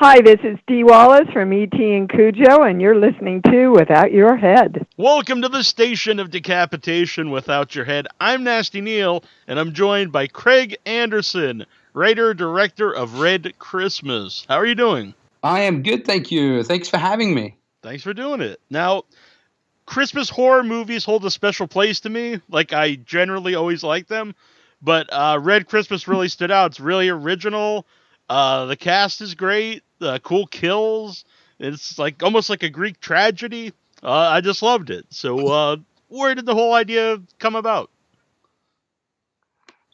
Hi, this is Dee Wallace from E.T. and Cujo, and you're listening to Without Your Head. Welcome to the station of decapitation without your head. I'm Nasty Neal, and I'm joined by Craig Anderson, writer-director of Red Christmas. How are you doing? I am good, thank you. Thanks for having me. Thanks for doing it. Now, Christmas horror movies hold a special place to me. Like, I generally always like them, but Red Christmas really stood out. It's really original. The cast is great. Cool kills. It's like almost like a Greek tragedy. I just loved it. So, where did the whole idea come about?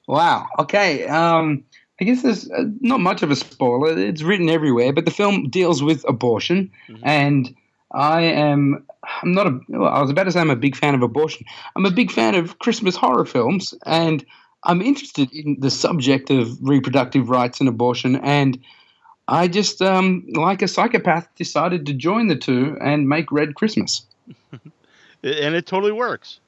Wow. Okay. I guess there's not much of a spoiler. It's written everywhere, but the film deals with abortion, and I'm not a. Well, I was about to say I'm a big fan of abortion. I'm a big fan of Christmas horror films, and I'm interested in the subject of reproductive rights and abortion. And I just, like a psychopath, decided to join the two and make Red Christmas. And it totally works.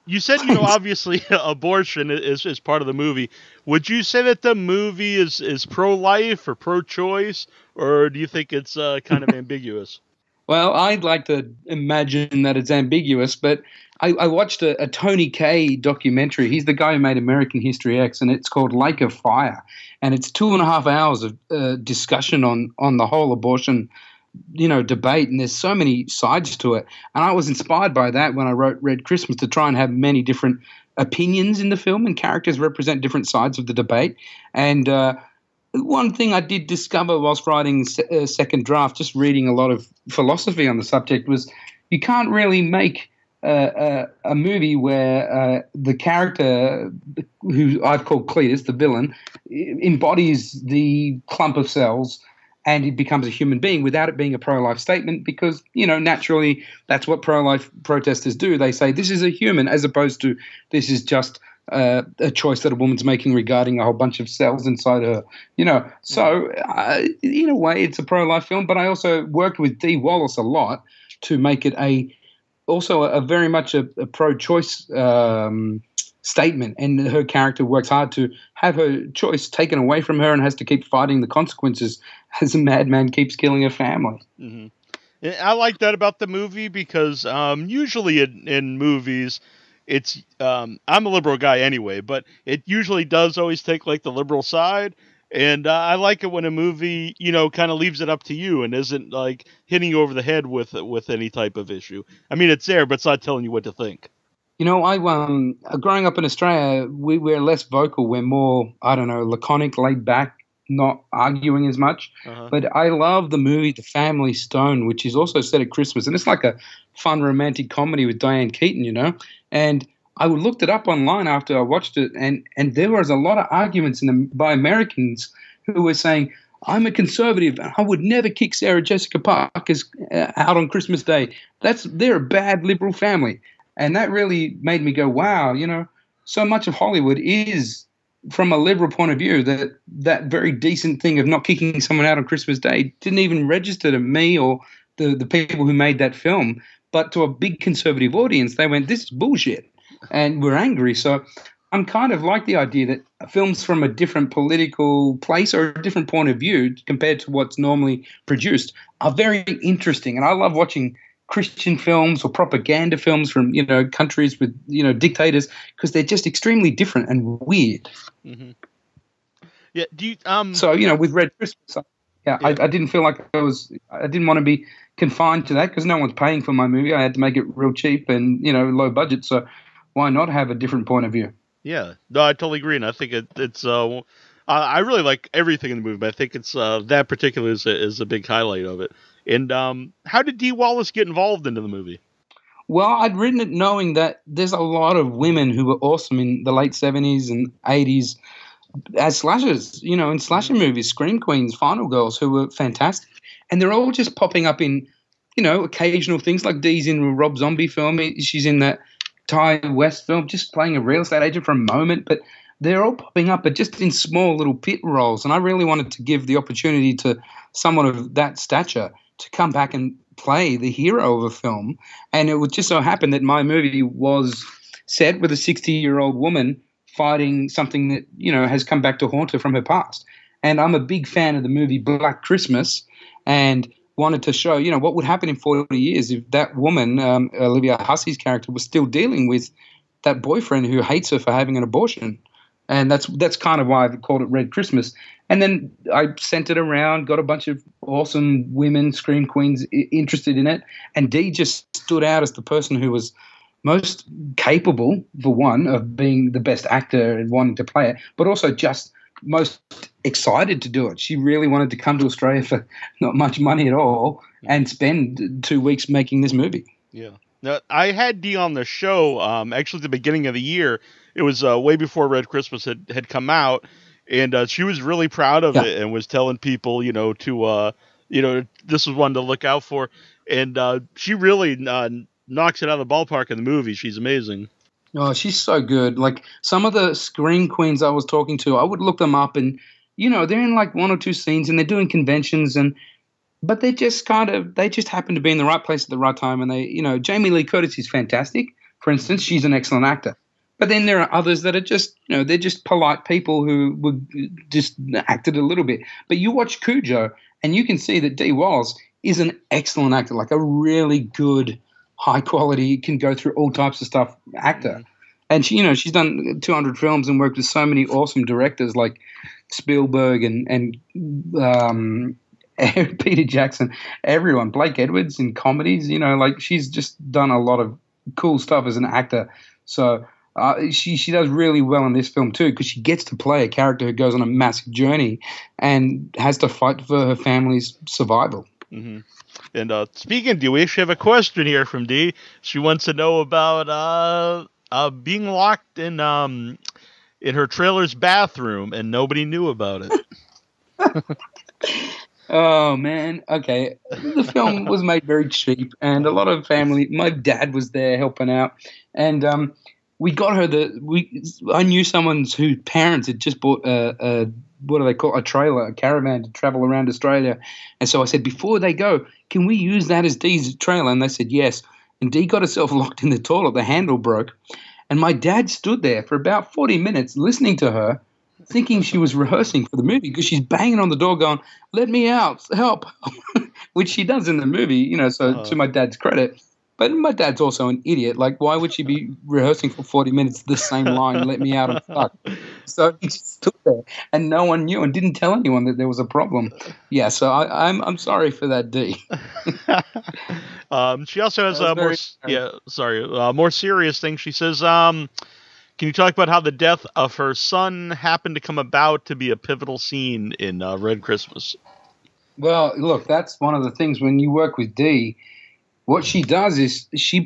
You said, obviously abortion is part of the movie. Would you say that the movie is pro-life or pro-choice, or do you think it's kind of ambiguous? Well, I'd like to imagine that it's ambiguous, but I watched a Tony Kaye documentary. He's the guy who made American History X, and it's called Lake of Fire. And it's 2.5 hours of discussion on the whole abortion debate, and there's so many sides to it. And I was inspired by that when I wrote Red Christmas, to try and have many different opinions in the film, and characters represent different sides of the debate. And one thing I did discover whilst writing second draft, just reading a lot of philosophy on the subject, was you can't really make a movie where the character, who I've called Cletus, the villain, embodies the clump of cells and he becomes a human being without it being a pro-life statement, because, naturally that's what pro-life protesters do. They say this is a human, as opposed to this is just a choice that a woman's making regarding a whole bunch of cells inside her. So in a way it's a pro-life film, but I also worked with Dee Wallace a lot to make it also a very much a pro-choice statement, and her character works hard to have her choice taken away from her and has to keep fighting the consequences as a madman keeps killing her family. Mm-hmm. I like that about the movie because usually in movies, it's I'm a liberal guy anyway, but it usually does always take like the liberal side. And I like it when a movie, kind of leaves it up to you and isn't like hitting you over the head with any type of issue. I mean, it's there, but it's not telling you what to think. I growing up in Australia, we're less vocal. We're more, I don't know, laconic, laid back, not arguing as much. But I love the movie The Family Stone, which is also set at Christmas, and it's like a fun romantic comedy with Diane Keaton, And I looked it up online after I watched it, and there was a lot of arguments by Americans who were saying, I'm a conservative and I would never kick Sarah Jessica Parker out on Christmas Day. They're a bad liberal family. And that really made me go, wow, so much of Hollywood is, from a liberal point of view, that very decent thing of not kicking someone out on Christmas Day didn't even register to me or the people who made that film. But to a big conservative audience, they went, this is bullshit. And we're angry. So I'm kind of like the idea that films from a different political place or a different point of view compared to what's normally produced are very interesting. And I love watching Christian films or propaganda films from, countries with, dictators, because they're just extremely different and weird. Mm-hmm. Yeah. Do you, So, with Red Christmas, I didn't feel like I didn't want to be confined to that, because no one's paying for my movie. I had to make it real cheap and, low budget. So why not have a different point of view? Yeah, no, I totally agree. And I think it's, I really like everything in the movie, but I think it's, that particular is a big highlight of it. And how did Dee Wallace get involved into the movie? Well, I'd written it knowing that there's a lot of women who were awesome in the late 70s and 80s as slashers, in slasher movies, Scream Queens, Final Girls, who were fantastic. And they're all just popping up in, occasional things, like Dee's in a Rob Zombie film. She's in that Ty West film, just playing a real estate agent for a moment. But they're all popping up, but just in small little pit roles. And I really wanted to give the opportunity to someone of that stature to come back and play the hero of a film. And it would just so happen that my movie was set with a 60-year-old woman fighting something that, has come back to haunt her from her past. And I'm a big fan of the movie Black Christmas, and wanted to show, what would happen in 40 years if that woman, Olivia Hussey's character, was still dealing with that boyfriend who hates her for having an abortion. And that's kind of why I called it Red Christmas. And then I sent it around, got a bunch of awesome women, scream queens, interested in it. And Dee just stood out as the person who was most capable, for one, of being the best actor and wanting to play it, but also just most excited to do it. She really wanted to come to Australia for not much money at all and spend 2 weeks making this movie. Yeah. Now, I had Dee on the show actually at the beginning of the year. It was way before Red Christmas had come out, and she was really proud of it and was telling people, to this was one to look out for. And she really knocks it out of the ballpark in the movie. She's amazing. Oh, she's so good. Like some of the screen queens I was talking to, I would look them up, and they're in like 1 or 2 scenes, and they're doing conventions, but they just happen to be in the right place at the right time. And Jamie Lee Curtis is fantastic. For instance, she's an excellent actor. But then there are others that are just, they're just polite people who would just acted a little bit. But you watch Cujo, and you can see that Dee Wallace is an excellent actor, like a really good, high quality, can go through all types of stuff actor. And she's done 200 films and worked with so many awesome directors like Spielberg and Peter Jackson, everyone, Blake Edwards in comedies. She's just done a lot of cool stuff as an actor. So she does really well in this film too, because she gets to play a character who goes on a massive journey and has to fight for her family's survival. Mm-hmm. And speaking of Dee, we actually have a question here from Dee. She wants to know about being locked in her trailer's bathroom and nobody knew about it. Oh man, okay. The film was made very cheap, and a lot of family. My dad was there helping out, and we got her I knew someone whose parents had just bought a what do they call a trailer, a caravan to travel around Australia. And so I said, before they go, can we use that as Dee's trailer? And they said yes. And Dee got herself locked in the toilet. The handle broke. And my dad stood there for about 40 minutes listening to her, thinking she was rehearsing for the movie, because she's banging on the door going, let me out, help, which she does in the movie, to my dad's credit. But my dad's also an idiot. Like, why would she be rehearsing for 40 minutes the same line, let me out, I'm stuck? So he just stood there, and no one knew and didn't tell anyone that there was a problem. Yeah, so I'm sorry for that, Dee. She also has a more serious thing. She says, can you talk about how the death of her son happened to come about to be a pivotal scene in Red Christmas? Well, look, that's one of the things when you work with Dee. What she does is she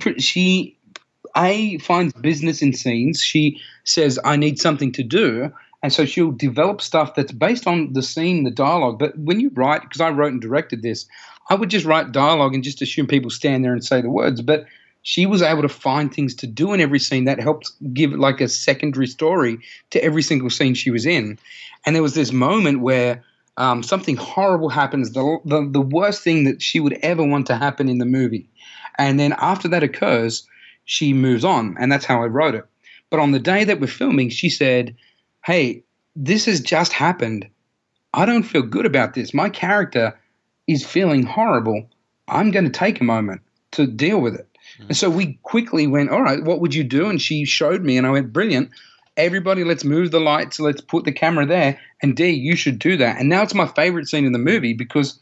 finds business in scenes. She says, I need something to do. And so she'll develop stuff that's based on the scene, the dialogue. But when you write, because I wrote and directed this, I would just write dialogue and just assume people stand there and say the words. But she was able to find things to do in every scene that helped give like a secondary story to every single scene she was in. And there was this moment where something horrible happens, the worst thing that she would ever want to happen in the movie. And then after that occurs, she moves on. And that's how I wrote it. But on the day that we're filming, she said, hey, this has just happened. I don't feel good about this. My character is feeling horrible. I'm going to take a moment to deal with it. Mm-hmm. And so we quickly went, all right, what would you do? And she showed me, and I went, brilliant. Everybody, let's move the lights. Let's put the camera there. And Dee, you should do that. And now it's my favorite scene in the movie because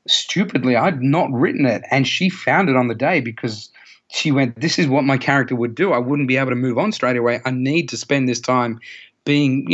stupidly, I'd not written it. And she found it on the day because she went, this is what my character would do. I wouldn't be able to move on straight away. I need to spend this time being,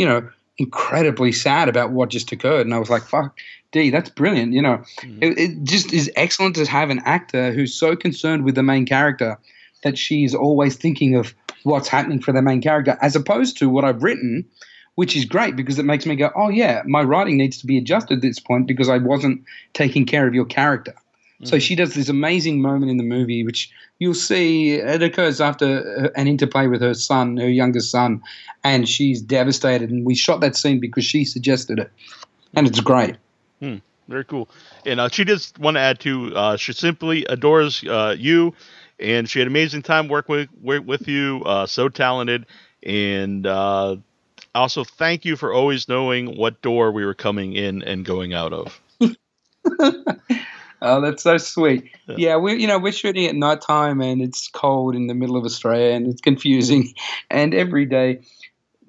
incredibly sad about what just occurred. And I was like, fuck, Dee, that's brilliant. Mm-hmm. It just is excellent to have an actor who's so concerned with the main character that she's always thinking of what's happening for the main character, as opposed to what I've written, which is great because it makes me go, oh, yeah, my writing needs to be adjusted at this point because I wasn't taking care of your character. Mm-hmm. So she does this amazing moment in the movie, which you'll see it occurs after an interplay with her son, her youngest son, and she's devastated. And we shot that scene because she suggested it, and it's great. Very cool. And she just want to add, too, she simply adores you, and she had an amazing time working with you, so talented, and Also, thank you for always knowing what door we were coming in and going out of. Oh, that's so sweet. Yeah. Yeah, we're shooting at night time, and it's cold in the middle of Australia, and it's confusing. And every day,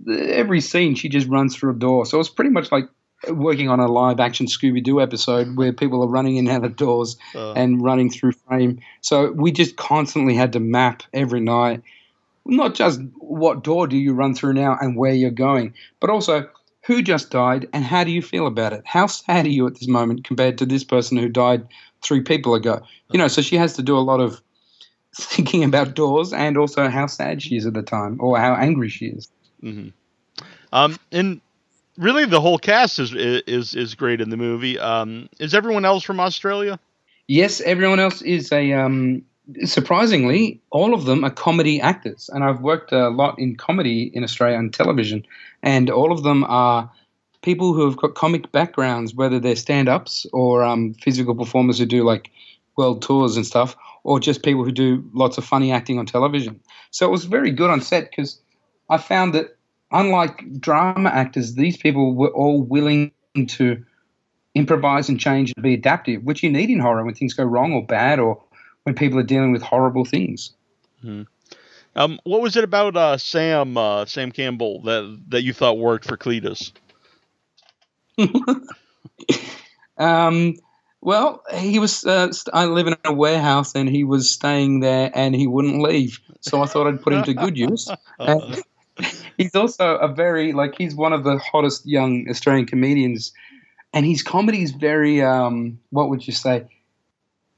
every scene, she just runs through a door. So it's pretty much like working on a live action Scooby Doo episode where people are running in and out of doors and running through frame. So we just constantly had to map every night, not just what door do you run through now and where you're going, but also who just died and how do you feel about it? How sad are you at this moment compared to this person who died 3 people ago? So she has to do a lot of thinking about doors and also how sad she is at the time or how angry she is. Mm-hmm. And really, the whole cast is great in the movie. Is everyone else from Australia? Yes, everyone else is surprisingly, all of them are comedy actors. And I've worked a lot in comedy in Australia and television, and all of them are people who have got comic backgrounds, whether they're stand-ups or physical performers who do like world tours and stuff, or just people who do lots of funny acting on television. So it was very good on set because I found that unlike drama actors, these people were all willing to improvise and change and be adaptive, which you need in horror when things go wrong or bad or when people are dealing with horrible things. Mm-hmm. What was it about Sam Campbell that you thought worked for Cletus? Well, he was. I live in a warehouse, and he was staying there, and he wouldn't leave. So I thought I'd put him to good use. He's also he's one of the hottest young Australian comedians, and his comedy is very. What would you say?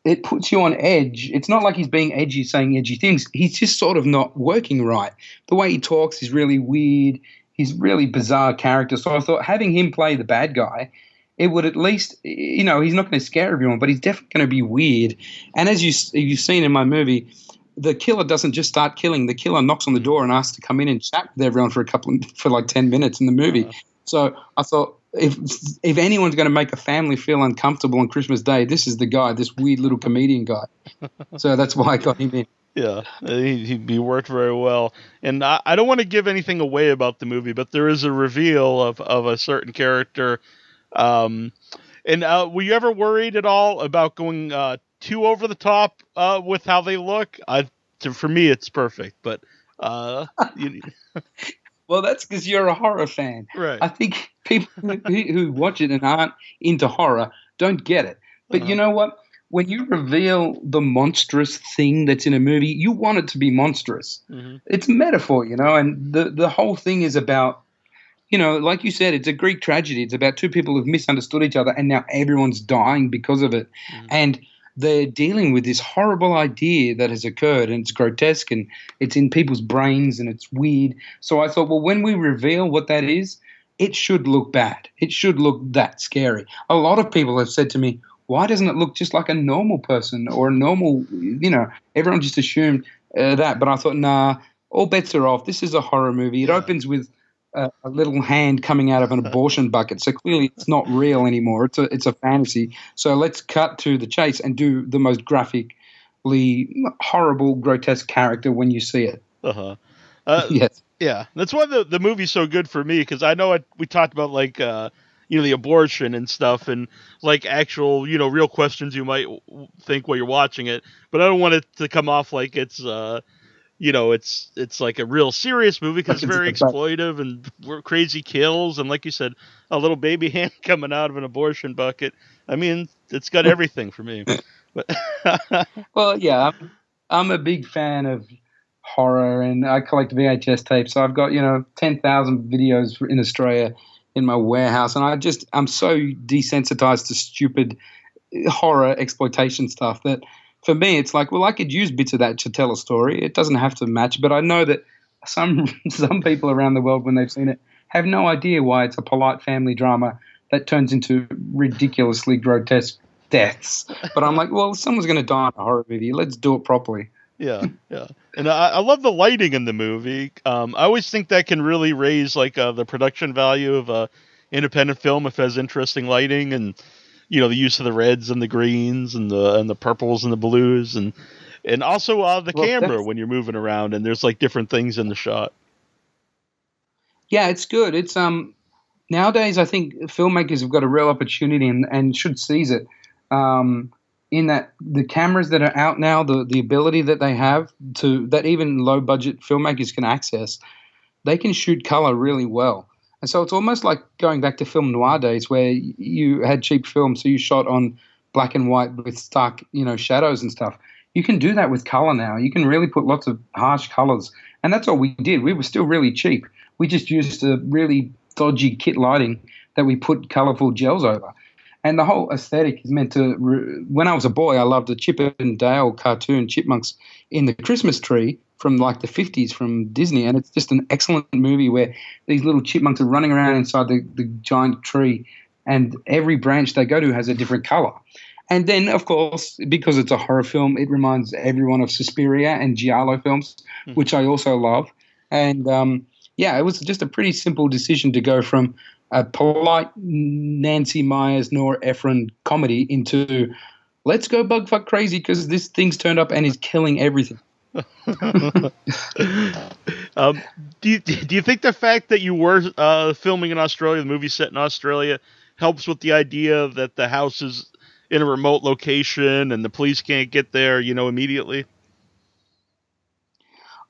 It puts you on edge. It's not like he's being edgy, saying edgy things. He's just sort of not working right. The way he talks is really weird. He's really bizarre character. So I thought having him play the bad guy, it would at least, he's not going to scare everyone, but he's definitely going to be weird. And as you've seen in my movie, the killer doesn't just start killing. The killer knocks on the door and asks to come in and chat with everyone for like 10 minutes in the movie. So I thought, if anyone's going to make a family feel uncomfortable on Christmas Day, this is the guy, this weird little comedian guy. So that's why I got him in. Yeah, he worked very well. And I don't want to give anything away about the movie, but there is a reveal of a certain character. And were you ever worried at all about going too over the top with how they look? For me, it's perfect, but well, that's because you're a horror fan. Right. I think people who watch it and aren't into horror don't get it. But you know what? When you reveal the monstrous thing that's in a movie, you want it to be monstrous. Mm-hmm. It's a metaphor, and the whole thing is about, like you said, it's a Greek tragedy. It's about 2 people who've misunderstood each other and now everyone's dying because of it. Mm-hmm. And they're dealing with this horrible idea that has occurred, and it's grotesque and it's in people's brains and it's weird. So I thought, well, when we reveal what that is, it should look bad. It should look that scary. A lot of people have said to me, why doesn't it look just like a normal person or a normal, everyone just assumed that. But I thought, nah, all bets are off. This is a horror movie. It opens with a little hand coming out of an abortion bucket. So clearly it's not real anymore. It's a fantasy. So let's cut to the chase and do the most graphically horrible, grotesque character when you see it. Yes. Yeah, that's why the movie's so good for me, because I know we talked about the abortion and stuff, and like actual real questions you might think while you're watching it, but I don't want it to come off like it's it's like a real serious movie, because it's very exploitive and crazy kills, and like you said, a little baby hand coming out of an abortion bucket. I mean, it's got everything for me. But well, yeah, I'm a big fan of horror, and I collect VHS tapes. So I've got 10,000 videos in Australia in my warehouse, and I'm so desensitized to stupid horror exploitation stuff that for me it's like, well, I could use bits of that to tell a story. It doesn't have to match, but I know that some people around the world, when they've seen it, have no idea why it's a polite family drama that turns into ridiculously grotesque deaths. But I'm like, well, if someone's going to die in a horror movie, let's do it properly. Yeah. And I love the lighting in the movie. I always think that can really raise the production value of a independent film if it has interesting lighting, and the use of the reds and the greens and the purples and the blues, and also the camera when you're moving around and there's different things in the shot. Yeah, it's good. It's nowadays I think filmmakers have got a real opportunity and should seize it. In that the cameras that are out now, the ability that they have to that even low budget filmmakers can access, they can shoot color really well. And so it's almost like going back to film noir days where you had cheap film, so you shot on black and white with stark, shadows and stuff. You can do that with color now. You can really put lots of harsh colors. And that's all we did. We were still really cheap. We just used a really dodgy kit lighting that we put colorful gels over. And the whole aesthetic is meant to. When I was a boy, I loved the Chip and Dale cartoon chipmunks in the Christmas tree from like the 50s from Disney. And it's just an excellent movie where these little chipmunks are running around inside the giant tree, and every branch they go to has a different color. And then, of course, because it's a horror film, it reminds everyone of Suspiria and Giallo films, which I also love. And yeah, it was just a pretty simple decision to go from a polite Nancy Meyers, Nora Ephron comedy into let's go bugfuck crazy because this thing's turned up and is killing everything. Do you think the fact that you were filming in Australia, the movie set in Australia, helps with the idea that the house is in a remote location and the police can't get there, immediately?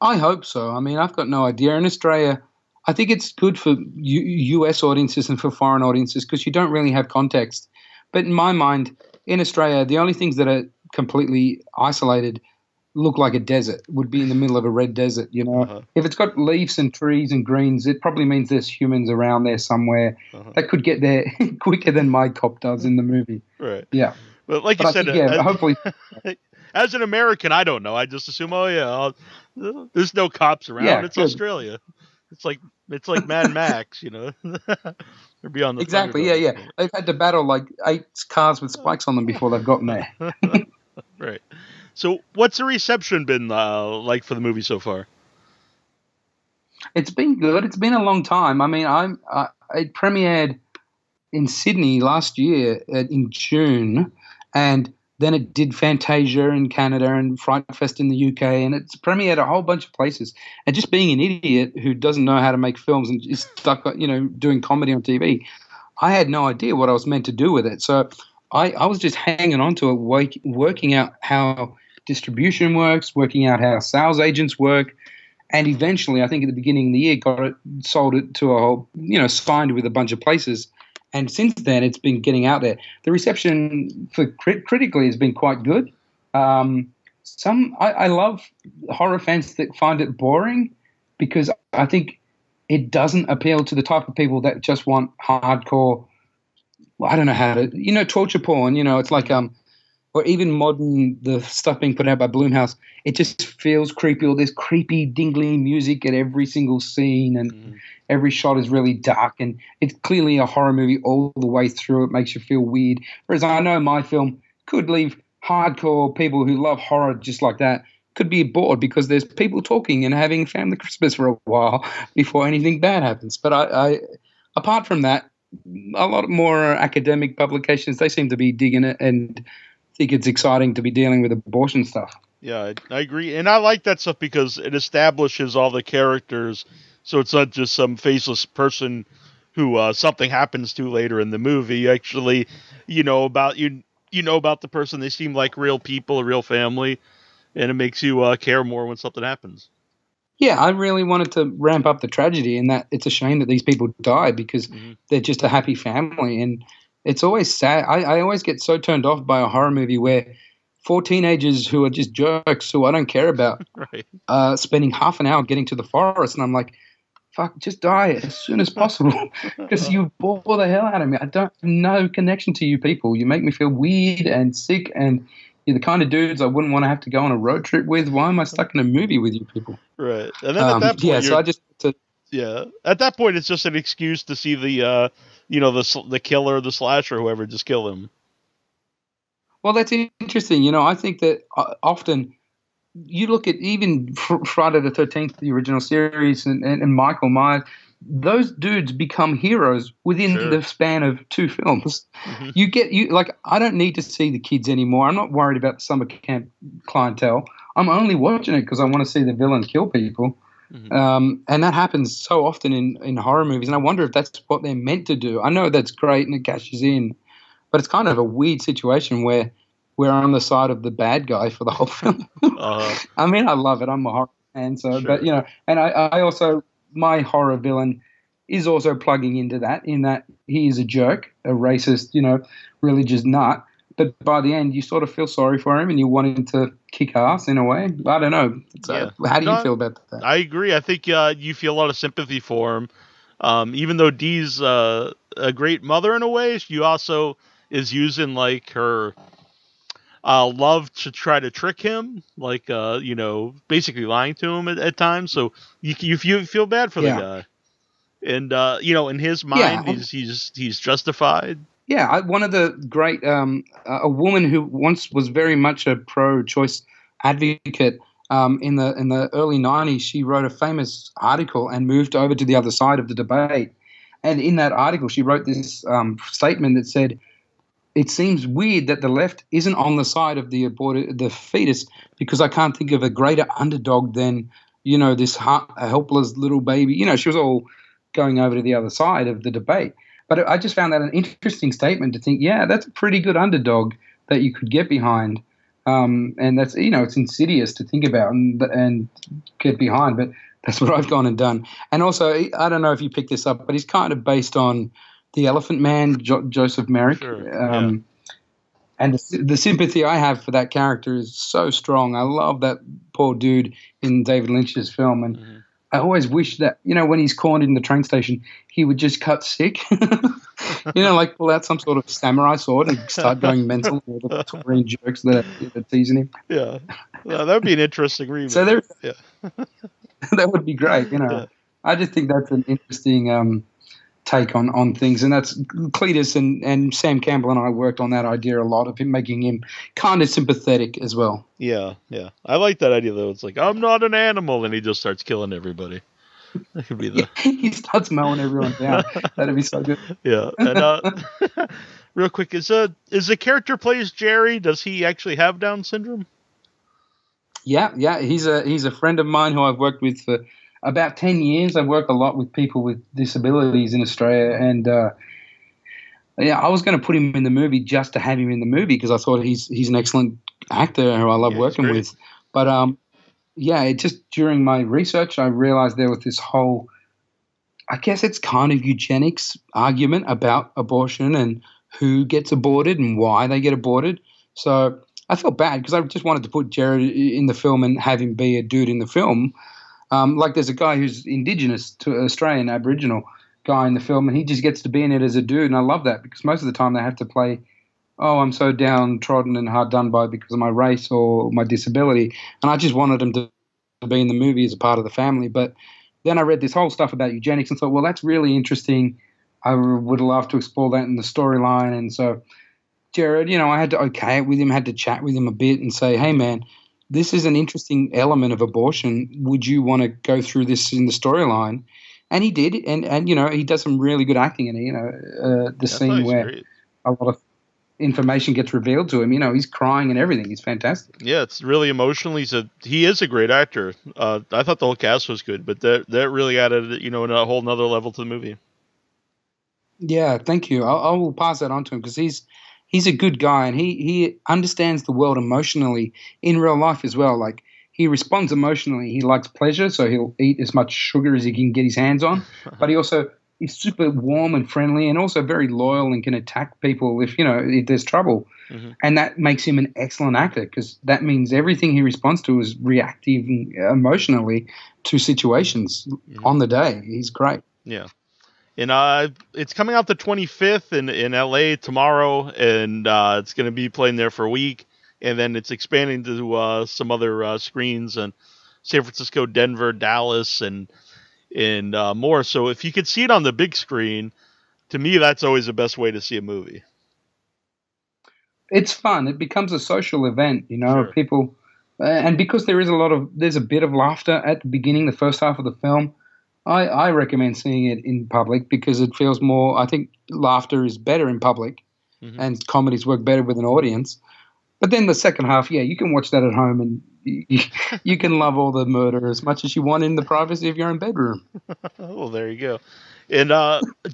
I hope so. I mean, I've got no idea. In Australia, I think it's good for US audiences and for foreign audiences because you don't really have context. But in my mind, in Australia, the only things that are completely isolated look like a desert, would be in the middle of a red desert, Uh-huh. If it's got leaves and trees and greens, it probably means there's humans around there somewhere that could get there quicker than my cop does in the movie. Right. Yeah. But like But you said, yeah, hopefully. As an American, I don't know. I just assume, there's no cops around. Yeah, It's good. Australia. It's like Mad Max, They're beyond the Exactly. Thunderdome. Yeah. They've had to battle like 8 cars with spikes on them before they've gotten there. Right. So, what's the reception been like for the movie so far? It's been good. It's been a long time. I mean, it premiered in Sydney last year in June, and then it did Fantasia in Canada and Fright Fest in the UK, and it's premiered a whole bunch of places. And just being an idiot who doesn't know how to make films and is stuck, doing comedy on TV, I had no idea what I was meant to do with it. So I was just hanging on to it, working out how distribution works, working out how sales agents work. And eventually, I think at the beginning of the year, sold it to a whole, signed with a bunch of places. And since then, it's been getting out there. The reception for critically has been quite good. I love horror fans that find it boring because I think it doesn't appeal to the type of people that just want hardcore. Well, I don't know how to, torture porn. It's like or even modern, the stuff being put out by Blumhouse, it just feels creepy. All this creepy, dingly music at every single scene, and every shot is really dark, and it's clearly a horror movie all the way through. It makes you feel weird. Whereas I know my film could leave hardcore people who love horror just like that, could be bored because there's people talking and having family Christmas for a while before anything bad happens. But I apart from that, a lot more academic publications, they seem to be digging it and think it's exciting to be dealing with abortion stuff. Yeah, I agree. And I like that stuff because it establishes all the characters, so it's not just some faceless person who something happens to later in the movie. You actually, about the person. They seem like real people, a real family, and it makes you care more when something happens. Yeah, I really wanted to ramp up the tragedy, and that it's a shame that these people died because they're just a happy family. And it's always sad. I always get so turned off by a horror movie where 4 teenagers who are just jerks who I don't care about Right. spending half an hour getting to the forest, and I'm like, fuck, just die as soon as possible because you bore the hell out of me. I don't have no connection to you people. You make me feel weird and sick, and you're the kind of dudes I wouldn't want to have to go on a road trip with. Why am I stuck in a movie with you people? Right. And then at that point, so I just... at that point, it's just an excuse to see the the killer, the slasher, whoever, just kill him. Well, that's interesting. I think that often you look at even Friday the 13th, the original series, and Michael Myers, those dudes become heroes within the span of 2 films. I don't need to see the kids anymore. I'm not worried about the summer camp clientele. I'm only watching it because I want to see the villain kill people. And that happens so often in horror movies, and I wonder if that's what they're meant to do. I know that's great and it cashes in, but it's kind of a weird situation where we're on the side of the bad guy for the whole film. I mean, I love it. I'm a horror fan, so Sure. but and I also, my horror villain is also plugging into that, in that he is a jerk, a racist, religious nut. But by the end, you sort of feel sorry for him and you want him to kick ass in a way. I don't know. How do you feel about that? I agree. I think you feel a lot of sympathy for him. Even though Dee's a great mother in a way, she also is using like her love to try to trick him, like basically lying to him at times. So you feel bad for the guy, and in his mind, he's justified. Yeah, one of the great a woman who once was very much a pro-choice advocate in the early 90s. She wrote a famous article and moved over to the other side of the debate. And in that article, she wrote this statement that said, "It seems weird that the left isn't on the side of the fetus, because I can't think of a greater underdog than this helpless little baby." She was all going over to the other side of the debate. But I just found that an interesting statement to think, yeah, that's a pretty good underdog that you could get behind. And that's, it's insidious to think about and get behind, but that's what I've gone and done. And also, I don't know if you picked this up, but he's kind of based on The Elephant Man, Joseph Merrick. Sure. And the sympathy I have for that character is so strong. I love that poor dude in David Lynch's film. And I always wish that, when he's cornered in the train station, he would just cut sick. Like pull out some sort of samurai sword and start going mental with all the taurine jerks that are teasing him. Yeah. That would be an interesting remake. So that would be great. Yeah. I just think that's an interesting take on things. And that's Cletus and Sam Campbell and I worked on that idea a lot, of him making him kind of sympathetic as well. Yeah. I like that idea, though. It's like, I'm not an animal, and he just starts killing everybody. That could be he starts mowing everyone down. That'd be so good. Yeah. And real quick, is the character plays Jerry, does he actually have Down syndrome? Yeah. He's a friend of mine who I've worked with for about 10 years. I've worked a lot with people with disabilities in Australia, and I was going to put him in the movie just to have him in the movie because I thought he's an excellent actor who I love working with. But it just, during my research, I realized there was this whole, I guess it's kind of eugenics argument about abortion and who gets aborted and why they get aborted. So I felt bad because I just wanted to put Jared in the film and have him be a dude in the film. Like there's a guy who's Indigenous to Australian Aboriginal guy in the film, and he just gets to be in it as a dude, and I love that because most of the time they have to play, oh, I'm so downtrodden and hard done by because of my race or my disability, and I just wanted him to be in the movie as a part of the family. But then I read this whole stuff about eugenics and thought, well, that's really interesting. I would love to explore that in the storyline. And so Jared, I had to okay it with him, had to chat with him a bit and say, hey, man, this is an interesting element of abortion. Would you want to go through this in the storyline? And he did, and he does some really good acting in it. The scene where a lot of information gets revealed to him, he's crying and everything. He's fantastic. Yeah, it's really emotional. He is a great actor. I thought the whole cast was good, but that really added, a whole nother level to the movie. Yeah, thank you. I will pass that on to him because he's a good guy, and he understands the world emotionally in real life as well. Like, he responds emotionally. He likes pleasure, so he'll eat as much sugar as he can get his hands on. But he also is super warm and friendly, and also very loyal and can attack people if there's trouble. Mm-hmm. And that makes him an excellent actor because that means everything he responds to is reactive emotionally to situations on the day. He's great. Yeah. And it's coming out the 25th in LA tomorrow, and it's going to be playing there for a week. And then it's expanding to some other screens in San Francisco, Denver, Dallas, and more. So if you could see it on the big screen, to me, that's always the best way to see a movie. It's fun. It becomes a social event, Sure. People, and because there's a bit of laughter at the beginning, the first half of the film. I recommend seeing it in public because it feels more. I think laughter is better in public, and comedies work better with an audience. But then the second half, yeah, you can watch that at home and you can love all the murder as much as you want in the privacy of your own bedroom. Well, there you go. And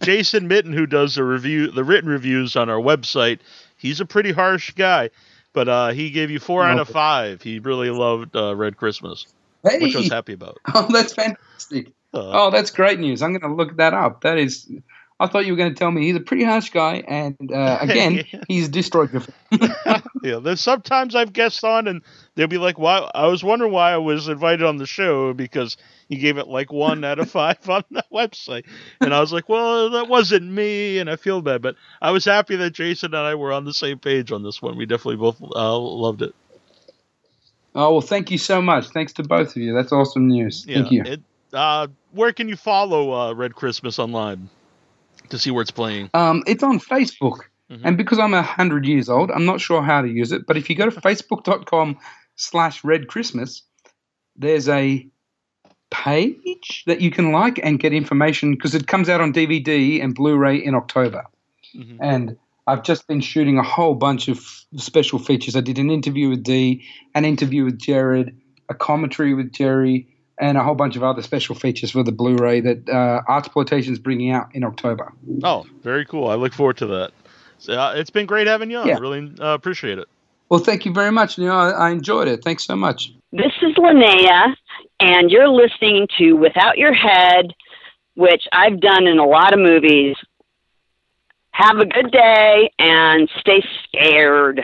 Jason Mitten, who does the written reviews on our website, he's a pretty harsh guy, but he gave you 4 out of 5. He really loved Red Christmas, which I was happy about. Oh, that's fantastic. That's great news. I'm going to look that up. That is, I thought you were going to tell me he's a pretty harsh guy, and again, he's destroyed your film. Yeah, there's sometimes I've guests on, and they'll be like, "Why?" I was wondering why I was invited on the show because he gave it like 1 out of 5 on the website, and I was like, "Well, that wasn't me," and I feel bad, but I was happy that Jason and I were on the same page on this one. We definitely both loved it. Oh well, thank you so much. Thanks to both of you. That's awesome news. Yeah, thank you. Where can you follow Red Christmas online to see where it's playing? It's on Facebook. Mm-hmm. And because I'm 100 years old, I'm not sure how to use it. But if you go to facebook.com/Red Christmas, there's a page that you can like and get information because it comes out on DVD and Blu-ray in October. Mm-hmm. And I've just been shooting a whole bunch of special features. I did an interview with Dee, an interview with Jared, a commentary with Jerry, and a whole bunch of other special features for the Blu-ray that Artsploitation is bringing out in October. Oh, very cool. I look forward to that. It's been great having you on. Yeah. I really appreciate it. Well, thank you very much, Neil. I enjoyed it. Thanks so much. This is Linnea, and you're listening to Without Your Head, which I've done in a lot of movies. Have a good day, and stay scared.